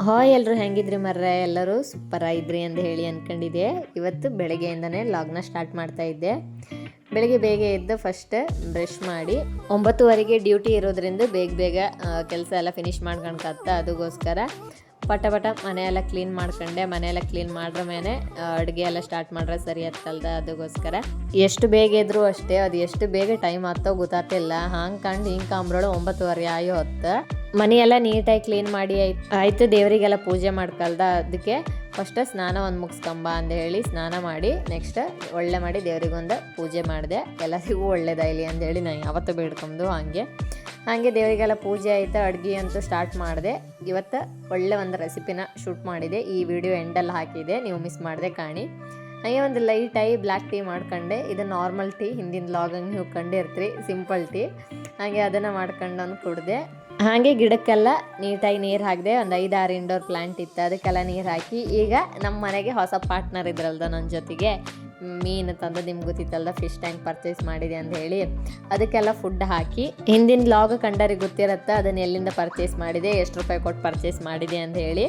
Hi ಎಲ್ಲರೂ ಹೆಂಗಿದ್ರಿ ಮರ್ರೆ, ಎಲ್ಲರೂ ಸೂಪರ್ ಆಗಿದ್ರಿ ಅಂತ ಹೇಳಿ ಅಂದ್ಕೊಂಡಿದ್ದೆ. ಇವತ್ತು ಬೆಳಗ್ಗೆಯಿಂದನೇ ಲಾಗ್ನ ಸ್ಟಾರ್ಟ್ ಮಾಡ್ತಾ ಇದ್ದೆ. ಬೆಳಗ್ಗೆ ಬೇಗ ಎದ್ದು ಫಸ್ಟ್ ಬ್ರಷ್ ಮಾಡಿ 9:30ಗೆ ಡ್ಯೂಟಿ ಇರೋದ್ರಿಂದ ಬೇಗ ಕೆಲಸ ಎಲ್ಲ ಫಿನಿಷ್ ಮಾಡ್ಕೊಳಕತ್ತ. ಅದಕ್ಕೋಸ್ಕರ ಪಟ ಮನೆಯೆಲ್ಲ ಕ್ಲೀನ್ ಮಾಡ್ಕೊಂಡೆ. ಮನೆಯೆಲ್ಲ ಕ್ಲೀನ್ ಮಾಡ್ರ ಮೇಲೆ ಅಡುಗೆ ಎಲ್ಲ ಸ್ಟಾರ್ಟ್ ಮಾಡ್ರೆ ಸರಿ ಹತ್ತಲ್ದ. ಅದಕ್ಕೋಸ್ಕರ ಎಷ್ಟು ಬೇಗ ಇದ್ರು ಅಷ್ಟೇ, ಅದು ಎಷ್ಟು ಬೇಗ ಟೈಮ್ ಆಗ್ತೋ ಗೊತ್ತಾಗ್ತಿಲ್ಲ. ಹಂಗೆ ಕಂಡು ಹಿಂಗೆ ಕಾಂಬ್ರೋಳು 9:30 ಆಯೋ ಹೊತ್ತು. ಮನೆಯೆಲ್ಲ ನೀಟಾಗಿ ಕ್ಲೀನ್ ಮಾಡಿ ಆಯಿತು. ದೇವರಿಗೆಲ್ಲ ಪೂಜೆ ಮಾಡ್ಕಲ್ದ. ಅದಕ್ಕೆ ಫಸ್ಟ್ ಸ್ನಾನ ಒಂದು ಮುಗಿಸ್ಕೊಂಬ ಅಂತ ಹೇಳಿ ಸ್ನಾನ ಮಾಡಿ ನೆಕ್ಸ್ಟ್ ಒಳ್ಳೆ ಮಾಡಿ ದೇವರಿಗೊಂದು ಪೂಜೆ ಮಾಡಿದೆ. ಎಲ್ಲರಿಗೂ ಒಳ್ಳೇದಾಗಲಿ ಅಂಥೇಳಿ ನಾನು ಯಾವತ್ತೂ ಬೇಡ್ಕೊಂಡು ಹಾಗೆ ದೇವರಿಗೆಲ್ಲ ಪೂಜೆ ಆಯಿತು. ಅಡುಗೆ ಅಂತೂ ಸ್ಟಾರ್ಟ್ ಮಾಡಿದೆ. ಇವತ್ತು ಒಳ್ಳೆ ಒಂದು ರೆಸಿಪಿನ ಶೂಟ್ ಮಾಡಿದೆ. ಈ ವಿಡಿಯೋ ಎಂಡಲ್ಲಿ ಹಾಕಿದೆ, ನೀವು ಮಿಸ್ ಮಾಡಿದೆ ಕಾಣಿ. ಹಾಗೆ ಒಂದು ಲೈಟಾಗಿ ಬ್ಲ್ಯಾಕ್ ಟೀ ಮಾಡ್ಕೊಂಡೆ. ಇದು ನಾರ್ಮಲ್ ಟೀ, ಹಿಂದಿನ ಲಾಗಂಗೆ ನೀವು ಕಂಡಿರ್ತೀರಿ, ಸಿಂಪಲ್ ಟೀ. ಹಾಗೆ ಅದನ್ನು ಮಾಡ್ಕೊಂಡು ಕುಡಿದೆ. ಹಾಗೆ ಗಿಡಕ್ಕೆಲ್ಲ ನೀಟಾಗಿ ನೀರು ಹಾಕಿದೆ. ಒಂದು 5-6 ಇಂಡೋರ್ ಪ್ಲ್ಯಾಂಟ್ ಇತ್ತು, ಅದಕ್ಕೆಲ್ಲ ನೀರು ಹಾಕಿ ಈಗ ನಮ್ಮ ಮನೆಗೆ ಹೊಸ ಪಾರ್ಟ್ನರ್ ಇದ್ರಲ್ದ ನನ್ನ ಜೊತೆಗೆ ಮೀನು ತಂದು, ನಿಮ್ಗೆ ಗೊತ್ತಿತ್ತಲ್ದ ಫಿಶ್ ಟ್ಯಾಂಕ್ ಪರ್ಚೇಸ್ ಮಾಡಿದೆ ಅಂತ ಹೇಳಿ ಅದಕ್ಕೆಲ್ಲ ಫುಡ್ ಹಾಕಿ ಹಿಂದಿನ ಲಾಗ್ ಕಂಡರಿಗೆ ಗೊತ್ತಿರತ್ತೆ ಅದನ್ನು ಎಲ್ಲಿಂದ ಪರ್ಚೇಸ್ ಮಾಡಿದೆ, ಎಷ್ಟು ರೂಪಾಯಿ ಕೊಟ್ಟು ಪರ್ಚೇಸ್ ಮಾಡಿದೆ ಅಂತ ಹೇಳಿ.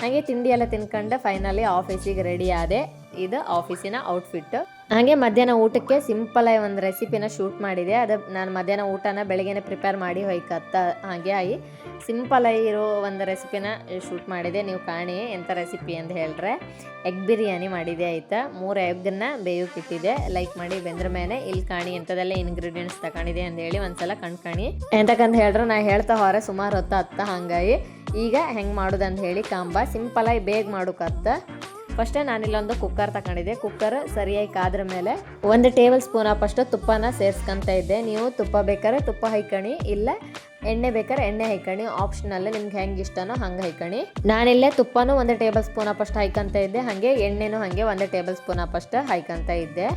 ಹಾಗೆ ತಿಂಡಿ ಎಲ್ಲ ತಿನ್ಕೊಂಡು ಫೈನಲಿ ಆಫೀಸಿಗೆ ರೆಡಿ ಆದೆ. ಇದು ಆಫೀಸಿನ ಔಟ್ಫಿಟ್ಟು. ಹಾಗೆ ಮಧ್ಯಾಹ್ನ ಊಟಕ್ಕೆ ಸಿಂಪಲಾಗಿ ಒಂದು ರೆಸಿಪಿನ ಶೂಟ್ ಮಾಡಿದೆ. ಅದು ನಾನು ಮಧ್ಯಾಹ್ನ ಊಟನ ಬೆಳಗ್ಗೆನೇ ಪ್ರಿಪೇರ್ ಮಾಡಿ ಹೋಯ್ಕತ್ತ. ಹಾಗೆ ಆಗಿ ಸಿಂಪಲಾಗಿ ಇರೋ ಒಂದು ರೆಸಿಪಿನ ಶೂಟ್ ಮಾಡಿದೆ. ನೀವು ಕಾಣಿ ಎಂಥ ರೆಸಿಪಿ ಅಂತ ಹೇಳಿದ್ರೆ ಎಗ್ ಬಿರಿಯಾನಿ ಮಾಡಿದೆ. ಆಯಿತಾ, 3 ಎಗ್ಗನ್ನು ಬೇಯೋಕೆ ಇಟ್ಟಿದೆ. ಲೈಕ್ ಮಾಡಿ ಬೆಂದ್ರ ಮೇಲೆ ಇಲ್ಲಿ ಕಾಣಿ ಎಂಥದೆಲ್ಲ ಇಂಗ್ರೀಡಿಯೆಂಟ್ಸ್ ತಗೊಂಡಿದೆ ಅಂತ ಹೇಳಿ ಒಂದ್ಸಲ ಕಣ್ಕಾಣಿ. ಎಂತಕ್ಕಂತ ಹೇಳಿದ್ರೆ ನಾ ಹೇಳ್ತಾ ಹೊರ ಸುಮಾರು ಹೊತ್ತ ಹಾಗಾಗಿ ಈಗ ಹೆಂಗೆ ಮಾಡೋದಂತ ಹೇಳಿ ಕಾಂಬ ಸಿಂಪಲಾಗಿ ಬೇಗ ಮಾಡೋಕತ್ತ. ಫಸ್ಟೇ ನಾನಿಲ್ಲೊಂದು ಕುಕ್ಕರ್ ತಗೊಂಡಿದ್ದೆ. ಕುಕ್ಕರ್ ಸರಿಯಾಗಿ ಕಾದ್ರ ಮೇಲೆ 1 ಟೇಬಲ್ ಸ್ಪೂನ್ ಅಷ್ಟು ತುಪ್ಪನ ಸೇರಿಸ್ಕೊಂತ ಇದ್ದೆ. ನೀವು ತುಪ್ಪ ಬೇಕಾದ್ರೆ ತುಪ್ಪ ಹೈಕಣಿ, ಇಲ್ಲ ಎಣ್ಣೆ ಬೇಕಾದ್ರೆ ಎಣ್ಣೆ ಹೈಕಣಿ, ಆಪ್ಷನಲ್, ನಿಮ್ಗೆ ಹೆಂಗೆ ಇಷ್ಟನೋ ಹಂಗೆ ಹೈಕಣಿ. ನಾನಿಲ್ಲೇ ತುಪ್ಪನೂ 1 ಟೇಬಲ್ ಸ್ಪೂನ್ ಅಷ್ಟು ಹೈಕಂತ ಇದ್ದೆ. ಹಾಗೆ ಎಣ್ಣೆನೂ ಹಾಗೆ 1 ಟೇಬಲ್ ಸ್ಪೂನ್ ಅಷ್ಟು ಹೈಕಂತ ಇದ್ದೆ.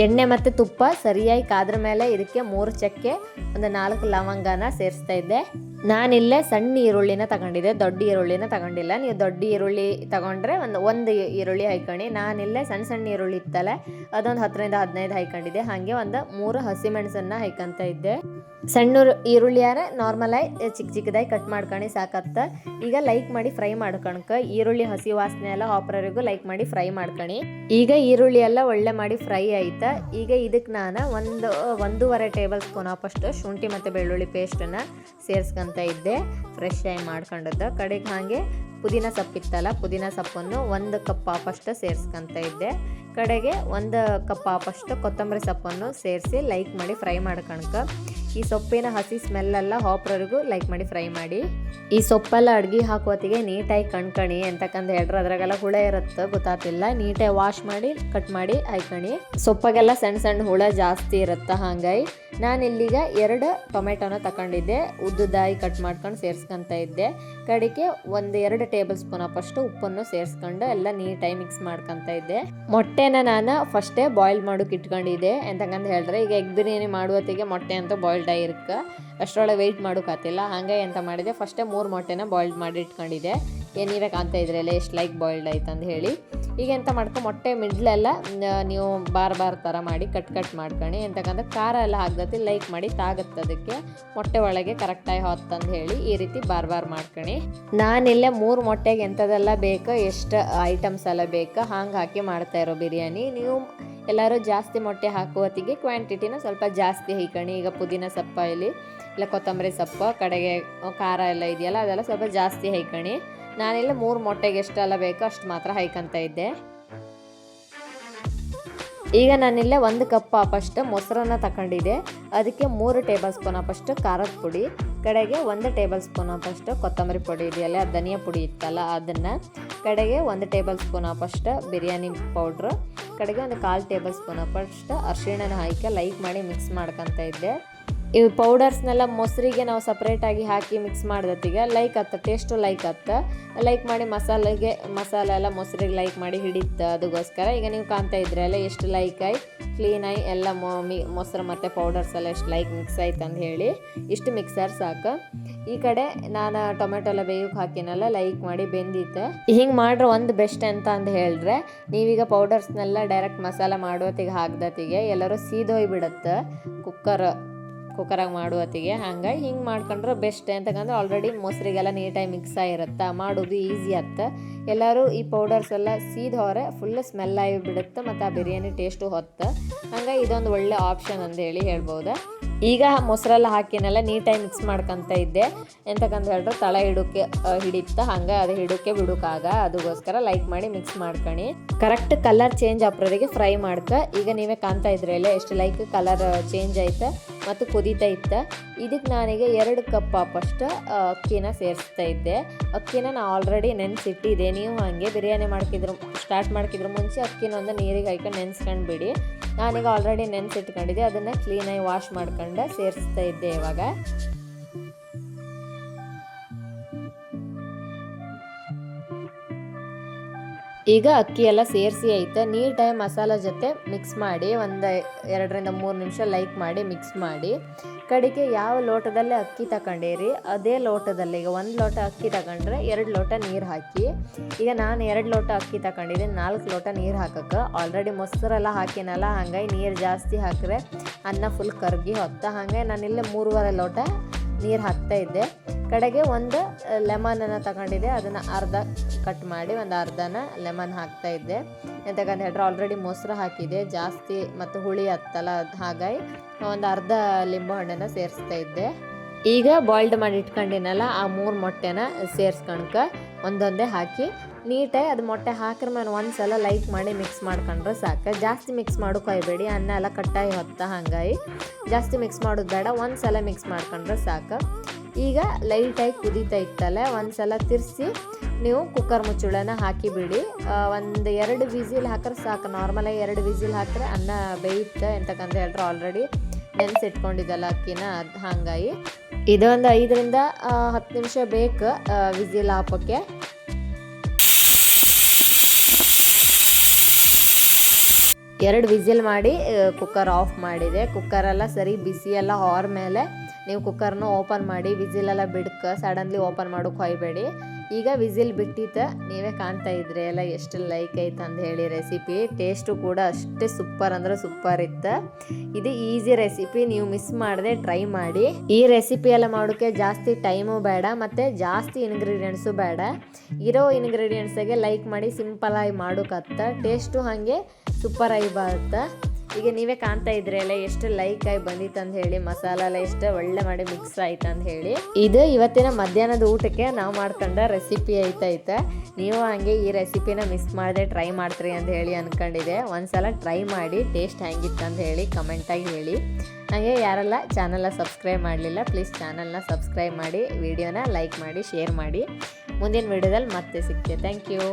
ಎಣ್ಣೆ ಮತ್ತು ತುಪ್ಪ ಸರಿಯಾಗಿ ಕಾದ್ರ ಮೇಲೆ ಇದಕ್ಕೆ 3 ಚಕ್ಕೆ, ಒಂದು 4 ಲವಂಗನ ಸೇರಿಸ್ತಾ ಇದ್ದೆ. ನಾನಿಲ್ಲೇ ಸಣ್ಣ ಈರುಳ್ಳಿನ ತಗೊಂಡಿದ್ದೆ, ದೊಡ್ಡ ಈರುಳ್ಳಿನ ತಗೊಂಡಿಲ್ಲ. ನೀವು ದೊಡ್ಡ ಈರುಳ್ಳಿ ತಗೊಂಡ್ರೆ ಒಂದು ಈರುಳ್ಳಿ ಹೈಕಣಿ. ನಾನಿಲ್ಲೇ ಸಣ್ಣ ಈರುಳ್ಳಿ ಇತ್ತಲ್ಲ ಅದೊಂದು 10ರಿಂದ 15 ಹೈಕೊಂಡಿದ್ದೆ. ಹಾಗೆ ಒಂದು 3 ಹಸಿಮೆಣಸನ್ನ ಹೈಕಂತ ಇದ್ದೆ. ಸಣ್ಣ ಈರುಳ್ಳಿಯಾರ ನಾರ್ಮಲಾಗಿ ಚಿಕ್ಕದಾಗಿ ಕಟ್ ಮಾಡ್ಕೊಂಡು ಸಾಕತ್ತ. ಈಗ ಲೈಕ್ ಮಾಡಿ ಫ್ರೈ ಮಾಡ್ಕೊಳಕ ಈರುಳ್ಳಿ ಹಸಿ ವಾಸನೆ ಎಲ್ಲ ಹಾಪ್ರವರೆಗೂ ಲೈಕ್ ಮಾಡಿ ಫ್ರೈ ಮಾಡ್ಕೊಳಿ. ಈಗ ಈರುಳ್ಳಿ ಎಲ್ಲ ಒಳ್ಳೆ ಮಾಡಿ ಫ್ರೈ ಆಯ್ತಾ. ಈಗ ಇದಕ್ಕೆ ನಾನು 1.5 ಟೇಬಲ್ ಸ್ಪೂನ್ ಅಷ್ಟು ಶುಂಠಿ ಮತ್ತು ಬೆಳ್ಳುಳ್ಳಿ ಪೇಸ್ಟನ್ನು ಸೇರಿಸ್ಕೊಂತ ಇದ್ದೆ. ಫ್ರೆಶ್ ಆಗಿ ಮಾಡ್ಕೊಂಡದ್ದು. ಕಡೆಗೆ ಹಾಗೆ ಪುದೀನ ಸೊಪ್ಪಿತ್ತಲ್ಲ, ಪುದೀನ ಸೊಪ್ಪನ್ನು 1 ಕಪ್ ಅಷ್ಟು ಸೇರಿಸ್ಕೊಂತ ಇದ್ದೆ. ಕಡೆಗೆ 1 ಕಪ್ ಅಷ್ಟು ಕೊತ್ತಂಬರಿ ಸೊಪ್ಪನ್ನು ಸೇರಿಸಿ ಲೈಕ್ ಮಾಡಿ ಫ್ರೈ ಮಾಡ್ಕೊಳಕ. ಈ ಸೊಪ್ಪಿನ ಹಸಿ ಸ್ಮೆಲ್ಲೆಲ್ಲ ಹೋಪ್ರವರೆಗೂ ಲೈಕ್ ಮಾಡಿ ಫ್ರೈ ಮಾಡಿ. ಈ ಸೊಪ್ಪೆಲ್ಲ ಅಡುಗೆ ಹಾಕೋತಿಗೆ ನೀಟಾಗಿ ಕಣ್ಕಣಿ. ಎಂತಕ್ಕಂತ ಹೇಳ್ರೆ ಅದ್ರಾಗೆಲ್ಲ ಹುಳ ಇರುತ್ತೆ, ಗೊತ್ತಾಗ್ತಿಲ್ಲ. ನೀಟಾಗಿ ವಾಶ್ ಮಾಡಿ ಕಟ್ ಮಾಡಿ ಹಾಕಣಿ. ಸೊಪ್ಪಾಗೆಲ್ಲ ಸಣ್ಣ ಹುಳ ಜಾಸ್ತಿ ಇರುತ್ತೆ. ಹಾಗಾಗಿ ನಾನು ಇಲ್ಲಿಗ 2 ಟೊಮೆಟೊನ ತಗೊಂಡಿದ್ದೆ, ಉದ್ದುದಾಗಿ ಕಟ್ ಮಾಡ್ಕೊಂಡು ಸೇರಿಸ್ಕೊಂತ ಇದ್ದೆ. ಕಡೆಗೆ 1-2 ಟೇಬಲ್ ಸ್ಪೂನ್ ಅಷ್ಟು ಉಪ್ಪನ್ನು ಸೇರಿಸ್ಕೊಂಡು ಎಲ್ಲ ನೀಟಾಗಿ ಮಿಕ್ಸ್ ಮಾಡ್ಕೊತ ಇದ್ದೆ. ಮೊಟ್ಟೆನ ನಾನು ಫಸ್ಟೇ ಬಾಯ್ಲ್ ಮಾಡೋಕೆ ಇಟ್ಕೊಂಡಿದ್ದೆ. ಎಂತಕ್ಕಂತ ಹೇಳಿದ್ರೆ ಈಗ ಎಗ್ ಬಿರಿಯಾನಿ ಮಾಡುವತ್ತಿಗೆ ಮೊಟ್ಟೆ ಅಂತ ಬಾಯ್ಲ್ಡ್ ಆಗಿರಕ್ಕೆ ಅಷ್ಟರೊಳಗೆ ವೆಯ್ಟ್ ಮಾಡೋಕ್ಕಾಗ್ತಿಲ್ಲ. ಹಾಗೆ ಎಂತ ಮಾಡಿದೆ, ಫಸ್ಟೇ 3 ಮೊಟ್ಟೆನ ಬಾಯ್ಲ್ಡ್ ಮಾಡಿ ಇಟ್ಕೊಂಡಿದ್ದೆ. ನೀವೇ ಕಾಣ್ತಾ ಇದ್ರಲ್ಲ ಎಷ್ಟು ಲೈಕ್ ಬಾಯ್ಲ್ಡ್ ಆಯ್ತು ಅಂತ ಹೇಳಿ. ಈಗ ಎಂತ ಮೊಟ್ಟೆ ಮಿಡ್ಲೆಲ್ಲ ನೀವು ಬಾರ್ ಥರ ಮಾಡಿ ಕಟ್ ಮಾಡ್ಕೊಂಡು. ಎಂತಕ್ಕಂದ್ರೆ ಖಾರ ಎಲ್ಲ ಹಾಕ್ದತಿ ಲೈಕ್ ಮಾಡಿ ತಾಗತ್ತೆ. ಅದಕ್ಕೆ ಮೊಟ್ಟೆ ಒಳಗೆ ಕರೆಕ್ಟಾಗಿ ಹೊತ್ತಂದು ಹೇಳಿ ಈ ರೀತಿ ಬಾರ್ ಮಾಡ್ಕೊಂಡು. ನಾನಿಲ್ಲೇ 3 ಮೊಟ್ಟೆಗೆ ಎಂಥದೆಲ್ಲ ಬೇಕು, ಎಷ್ಟು ಐಟಮ್ಸ್ ಎಲ್ಲ ಬೇಕು ಹಂಗೆ ಹಾಕಿ ಮಾಡ್ತಾ ಇರೋ ಬಿರಿಯಾನಿ. ನೀವು ಎಲ್ಲರೂ ಜಾಸ್ತಿ ಮೊಟ್ಟೆ ಹಾಕುವತ್ತಿಗೆ ಕ್ವಾಂಟಿಟಿನ ಸ್ವಲ್ಪ ಜಾಸ್ತಿ ಹೈಕಣಿ. ಈಗ ಪುದೀನ ಸೊಪ್ಪ ಇಲ್ಲ ಕೊತ್ತಂಬರಿ ಸೊಪ್ಪು, ಕಡೆಗೆ ಖಾರ ಎಲ್ಲ ಇದೆಯಲ್ಲ ಅದೆಲ್ಲ ಸ್ವಲ್ಪ ಜಾಸ್ತಿ ಹೈಕಣಿ. ನಾನಿಲ್ಲ 3 ಮೊಟ್ಟೆಗೆ ಎಷ್ಟೆಲ್ಲ ಬೇಕೋ ಅಷ್ಟು ಮಾತ್ರ ಹೈಕಂತ ಇದ್ದೆ. ಈಗ ನಾನಿಲ್ಲೇ 1 ಕಪ್ ಅಷ್ಟು ಮೊಸರನ್ನ ತಗೊಂಡಿದ್ದೆ. ಅದಕ್ಕೆ 3 ಟೇಬಲ್ ಸ್ಪೂನ್ ಅಷ್ಟು ಖಾರದ ಪುಡಿ, ಕಡೆಗೆ 1 ಟೇಬಲ್ ಸ್ಪೂನ್ ಅಷ್ಟು ಕೊತ್ತಂಬರಿ ಪುಡಿ ಇದೆಯಲ್ಲ, ಧನಿಯಾ ಪುಡಿ ಇತ್ತಲ್ಲ ಅದನ್ನು, ಕಡೆಗೆ 1 ಟೇಬಲ್ ಸ್ಪೂನ್ ಅಷ್ಟು ಬಿರಿಯಾನಿ ಪೌಡ್ರು, ಕಡೆಗೆ 1/4 ಟೇಬಲ್ ಸ್ಪೂನ್ ಅಷ್ಟು ಅರಿಶಿಣನ ಹಾಕಿ ಲೈಕ್ ಮಾಡಿ ಮಿಕ್ಸ್ ಮಾಡ್ಕೊತ ಇದ್ದೆ. ಇವು ಪೌಡರ್ಸ್ನೆಲ್ಲ ಮೊಸರಿಗೆ ನಾವು ಸಪ್ರೇಟಾಗಿ ಹಾಕಿ ಮಿಕ್ಸ್ ಮಾಡ್ದತ್ತೀಗ ಲೈಕ್ ಹತ್ತ, ಟೇಸ್ಟು ಲೈಕ್ ಹತ್ತ. ಲೈಕ್ ಮಾಡಿ ಮಸಾಲೆ ಎಲ್ಲ ಮೊಸರಿಗೆ ಲೈಕ್ ಮಾಡಿ ಹಿಡಿಯುತ್ತೆ. ಅದಕ್ಕೋಸ್ಕರ ಈಗ ನೀವು ಕಾಣ್ತಾ ಇದ್ರಲ್ಲ ಎಷ್ಟು ಲೈಕಾಗಿ ಕ್ಲೀನಾಗಿ ಎಲ್ಲ ಮೊಸರು ಮತ್ತು ಪೌಡರ್ಸ್ ಎಲ್ಲ ಎಷ್ಟು ಲೈಕ್ ಮಿಕ್ಸ್ ಆಯ್ತು ಅಂತ ಹೇಳಿ. ಇಷ್ಟು ಮಿಕ್ಸರ್ ಸಾಕು. ಈ ಕಡೆ ನಾನು ಟೊಮೆಟೊ ಎಲ್ಲ ಬೇಯೋಕೆ ಹಾಕಿನೆಲ್ಲ ಲೈಕ್ ಮಾಡಿ ಬೆಂದಿತ್ತು. ಹಿಂಗೆ ಮಾಡ್ರೆ ಒಂದು ಬೆಸ್ಟ್ ಅಂತ ಹೇಳಿದ್ರೆ, ನೀವೀಗ ಪೌಡರ್ಸ್ನೆಲ್ಲ ಡೈರೆಕ್ಟ್ ಮಸಾಲೆ ಮಾಡೋತ್ತಿಗೆ ಹಾಕ್ದತ್ತಿಗೆ ಎಲ್ಲರೂ ಸೀದೋಯ್ಬಿಡುತ್ತೆ ಕುಕ್ಕರ್ ಕುಕ್ಕರಾಗ ಮಾಡುವತ್ತಿಗೆ. ಹಂಗಾಗಿ ಹಿಂಗೆ ಮಾಡ್ಕೊಂಡ್ರೆ ಬೆಸ್ಟ್ ಅಂತಕಂದ್ರೆ ಆಲ್ರೆಡಿ ಮೊಸರಿಗೆಲ್ಲ ನೀಟಾಗಿ ಮಿಕ್ಸ್ ಆಗಿರುತ್ತೆ, ಮಾಡೋದು ಈಸಿ ಆಗುತ್ತೆ. ಎಲ್ಲರೂ ಈ ಪೌಡರ್ಸ್ ಎಲ್ಲ ಸೀದೋರೆ ಫುಲ್ ಸ್ಮೆಲ್ ಆಗಿ ಬಿಡುತ್ತೆ ಮತ್ತು ಆ ಬಿರಿಯಾನಿ ಟೇಸ್ಟು ಹೊತ್ತು. ಹಂಗಾಗಿ ಇದೊಂದು ಒಳ್ಳೆ ಆಪ್ಷನ್ ಅಂತ ಹೇಳಿ ಹೇಳ್ಬೋದು. ಈಗ ಮೊಸರೆಲ್ಲ ಹಾಕಿನೆಲ್ಲ ನೀಟಾಗಿ ಮಿಕ್ಸ್ ಮಾಡ್ಕೊತ ಇದ್ದೆ. ಎಂತಕ್ಕಂತ ಹೇಳಿದ್ರೆ ತಳ ಹಿಡೋಕ್ಕೆ ಹಿಡಿಯುತ್ತೆ, ಹಂಗೆ ಅದು ಹಿಡೋಕ್ಕೆ ಬಿಡೋಕ್ಕಾಗ, ಅದಕ್ಕೋಸ್ಕರ ಲೈಕ್ ಮಾಡಿ ಮಿಕ್ಸ್ ಮಾಡ್ಕೊಳ್ಳಿ. ಕರೆಕ್ಟ್ ಕಲರ್ ಚೇಂಜ್ ಆಗೋರಿಗೆ ಫ್ರೈ ಮಾಡ್ಕ. ಈಗ ನೀವೇ ಕಾಣ್ತಾ ಇದ್ರಲ್ಲ ಎಷ್ಟು ಲೈಕ್ ಕಲರ್ ಚೇಂಜ್ ಆಯ್ತು ಮತ್ತು ಕುದೀತಾ ಇತ್ತು. ಇದಕ್ಕೆ ನಾನೀಗ 2 ಕಪ್ ಅಷ್ಟು ಅಕ್ಕಿನ ಸೇರಿಸ್ತಾ ಇದ್ದೆ. ಅಕ್ಕಿನ ನಾನು ಆಲ್ರೆಡಿ ನೆನೆಸಿಟ್ಟಿದ್ದೆ. ನೀವು ಹಾಗೆ ಬಿರಿಯಾನಿ ಸ್ಟಾರ್ಟ್ ಮಾಡ್ಕಿದ್ರು ಮುಂಚೆ ಅಕ್ಕಿನ ಒಂದು ನೀರಿಗೆ ಹಾಕೊಂಡು ನೆನೆಸ್ಕೊಂಡು ಬಿಡಿ. ನಾನೀಗ ಆಲ್ರೆಡಿ ನೆನೆಸಿಟ್ಕೊಂಡಿದ್ದೆ, ಅದನ್ನು ಕ್ಲೀನಾಗಿ ವಾಶ್ ಮಾಡ್ಕೊಂಡು ಸೇರಿಸ್ತಾ ಇದ್ದೆ. ಇವಾಗ ಈಗ ಅಕ್ಕಿ ಎಲ್ಲ ಸೇರಿಸಿ ಐತೆ, ನೀಟಾಗಿ ಮಸಾಲ ಜೊತೆ ಮಿಕ್ಸ್ ಮಾಡಿ ಒಂದು 2-3 ನಿಮಿಷ ಲೈಕ್ ಮಾಡಿ ಮಿಕ್ಸ್ ಮಾಡಿ. ಕಡೆಗೆ ಯಾವ ಲೋಟದಲ್ಲೇ ಅಕ್ಕಿ ತಗೊಂಡಿರಿ ಅದೇ ಲೋಟದಲ್ಲಿ ಈಗ 1 ಲೋಟ ಅಕ್ಕಿ ತಗೊಂಡ್ರೆ 2 ಲೋಟ ನೀರು ಹಾಕಿ. ಈಗ ನಾನು 2 ಲೋಟ ಅಕ್ಕಿ ತಗೊಂಡಿದ್ದೆ, 4 ಲೋಟ ನೀರು ಹಾಕಕ್ಕೆ. ಆಲ್ರೆಡಿ ಮೊಸರೆಲ್ಲ ಹಾಕಿನಲ್ಲ, ಹಂಗಾಗಿ ನೀರು ಜಾಸ್ತಿ ಹಾಕಿದ್ರೆ ಅನ್ನ ಫುಲ್ ಕರ್ಗಿ ಹೊತ್ತ. ಹಾಗಾಗಿ ನಾನಿಲ್ಲೇ 3.5 ಲೋಟ ನೀರು ಹಾಕ್ತಾ ಇದ್ದೆ. ಕಡೆಗೆ ಒಂದು ಲೆಮನನ್ನು ತಗೊಂಡಿದ್ದೆ, ಅದನ್ನು ಅರ್ಧ ಕಟ್ ಮಾಡಿ ಒಂದು ಅರ್ಧನ ಲೆಮನ್ ಹಾಕ್ತಾ ಇದ್ದೆ. ಎಂತಕ್ಕಂತ ಹೇಳಿದ್ರೆ ಆಲ್ರೆಡಿ ಮೊಸರು ಹಾಕಿದೆ ಜಾಸ್ತಿ ಮತ್ತು ಹುಳಿ ಹತ್ತಲ್ಲ, ಹಾಗಾಗಿ ಒಂದು ಅರ್ಧ ಲಿಂಬು ಹಣ್ಣನ್ನು ಸೇರಿಸ್ತಾ ಇದ್ದೆ. ಈಗ ಬಾಯ್ಲ್ಡ್ ಮಾಡಿ ಇಟ್ಕೊಂಡಿನಲ್ಲ ಆ 3 ಮೊಟ್ಟೆನ ಸೇರಿಸ್ಕೊಳಕ ಒಂದೊಂದೇ ಹಾಕಿ ನೀಟಾಗಿ ಅದು ಮೊಟ್ಟೆ ಹಾಕಿದ್ರೆ ನಾನು ಒಂದ್ಸಲ ಲೈಕ್ ಮಾಡಿ ಮಿಕ್ಸ್ ಮಾಡ್ಕೊಂಡ್ರೆ ಸಾಕು. ಜಾಸ್ತಿ ಮಿಕ್ಸ್ ಮಾಡೋಕೆ ಹೋಗ್ಬೇಡಿ, ಅನ್ನ ಎಲ್ಲ ಕಟ್ಟಾಗಿ ಹೊತ್ತ, ಹಾಗಾಗಿ ಜಾಸ್ತಿ ಮಿಕ್ಸ್ ಮಾಡೋದು ಬೇಡ, ಒಂದ್ಸಲ ಮಿಕ್ಸ್ ಮಾಡ್ಕೊಂಡ್ರೆ ಸಾಕು. ಈಗ ಲೈಟಾಗಿ ಕುದೀತಾ ಇತ್ತಲ್ಲ, ಒಂದ್ಸಲ ತಿರ್ಸಿ ನೀವು ಕುಕ್ಕರ್ ಮುಚ್ಚುಳನ ಹಾಕಿಬಿಡಿ. 1-2 ವಿಸಿಲ್ ಹಾಕಿದ್ರೆ ಸಾಕು. ನಾರ್ಮಲಾಗಿ 2 ವಿಸಿಲ್ ಹಾಕಿದ್ರೆ ಅನ್ನ ಬೇಯುತ್ತೆ. ಎಂತಕ್ಕಂತ ಹೇಳಿದ್ರೆ ಆಲ್ರೆಡಿ ನೆನೆಸಿಟ್ಕೊಂಡಿದ್ದಲ್ಲ ಅಕ್ಕಿನ, ಅದು ಹಾಗಾಗಿ ಇದೊಂದು 5-10 ನಿಮಿಷ ಬೇಕು ವಿಸಿಲ್ ಹಾಕೋಕ್ಕೆ. ಎರಡು ವಿಸಿಲ್ ಮಾಡಿ ಕುಕ್ಕರ್ ಆಫ್ ಮಾಡಿದೆ. ಕುಕ್ಕರೆಲ್ಲ ಸರಿ ಬಿಸಿ ಎಲ್ಲ ಆರ ಮೇಲೆ ನೀವು ಕುಕ್ಕರ್ನ ಓಪನ್ ಮಾಡಿ. ವಿಸಿಲೆಲ್ಲ ಬಿಡ್ಕ ಸಡನ್ಲಿ ಓಪನ್ ಮಾಡೋಕೆ ಹೋಗಬೇಡಿ. ಈಗ ವಿಸಿಲ್ ಬಿಟ್ಟಿತ್ತು, ನೀವೇ ಕಾಣ್ತಾ ಇದ್ರಿ ಎಲ್ಲ ಎಷ್ಟು ಲೈಕ್ ಐತೆ ಅಂತ ಹೇಳಿ. ರೆಸಿಪಿ ಟೇಸ್ಟು ಕೂಡ ಅಷ್ಟೇ ಸೂಪರ್ ಅಂದರೆ ಸೂಪರ್ ಇತ್ತು. ಇದು ಈಸಿ ರೆಸಿಪಿ, ನೀವು ಮಿಸ್ ಮಾಡದೆ ಟ್ರೈ ಮಾಡಿ. ಈ ರೆಸಿಪಿ ಎಲ್ಲ ಮಾಡೋಕ್ಕೆ ಜಾಸ್ತಿ ಟೈಮು ಬೇಡ ಮತ್ತು ಜಾಸ್ತಿ ಇಂಗ್ರೀಡಿಯೆಂಟ್ಸು ಬೇಡ. ಇರೋ ಇಂಗ್ರೀಡಿಯೆಂಟ್ಸಾಗೆ ಲೈಕ್ ಮಾಡಿ ಸಿಂಪಲಾಗಿ ಮಾಡೋಕತ್ತ. ಟೇಸ್ಟು ಹಾಗೆ ಸೂಪರಾಗಿ ಬರುತ್ತೆ. ಈಗ ನೀವೇ ಕಾಣ್ತಾ ಇದ್ರಿ ಎಲ್ಲ ಎಷ್ಟು ಲೈಕ್ ಆಗಿ ಬಂದಿತ್ತು ಅಂತ ಹೇಳಿ. ಮಸಾಲ ಎಲ್ಲ ಎಷ್ಟು ಒಳ್ಳೆ ಮಾಡಿ ಮಿಕ್ಸ್ ಆಯ್ತು ಅಂತ ಹೇಳಿ. ಇದು ಇವತ್ತಿನ ಮಧ್ಯಾಹ್ನದ ಊಟಕ್ಕೆ ನಾವು ಮಾಡ್ಕೊಂಡ ರೆಸಿಪಿ ಐತೆ. ನೀವು ಹಾಗೆ ಈ ರೆಸಿಪಿನ ಮಿಸ್ ಮಾಡದೆ ಟ್ರೈ ಮಾಡ್ತೀರಿ ಅಂತ ಹೇಳಿ ಅಂದ್ಕೊಂಡಿದ್ದೆ. ಒಂದ್ಸಲ ಟ್ರೈ ಮಾಡಿ ಟೇಸ್ಟ್ ಹೆಂಗಿತ್ತು ಅಂತ ಹೇಳಿ ಕಮೆಂಟಾಗಿ ಹೇಳಿ. ಹಾಗೆ ಯಾರೆಲ್ಲ ಚಾನಲ್ನ ಸಬ್ಸ್ಕ್ರೈಬ್ ಮಾಡಲಿಲ್ಲ ಪ್ಲೀಸ್ ಚಾನಲ್ನ ಸಬ್ಸ್ಕ್ರೈಬ್ ಮಾಡಿ, ವಿಡಿಯೋನ ಲೈಕ್ ಮಾಡಿ, ಶೇರ್ ಮಾಡಿ. ಮುಂದಿನ ವಿಡಿಯೋದಲ್ಲಿ ಮತ್ತೆ ಸಿಗ್ತೇವೆ. Thank you.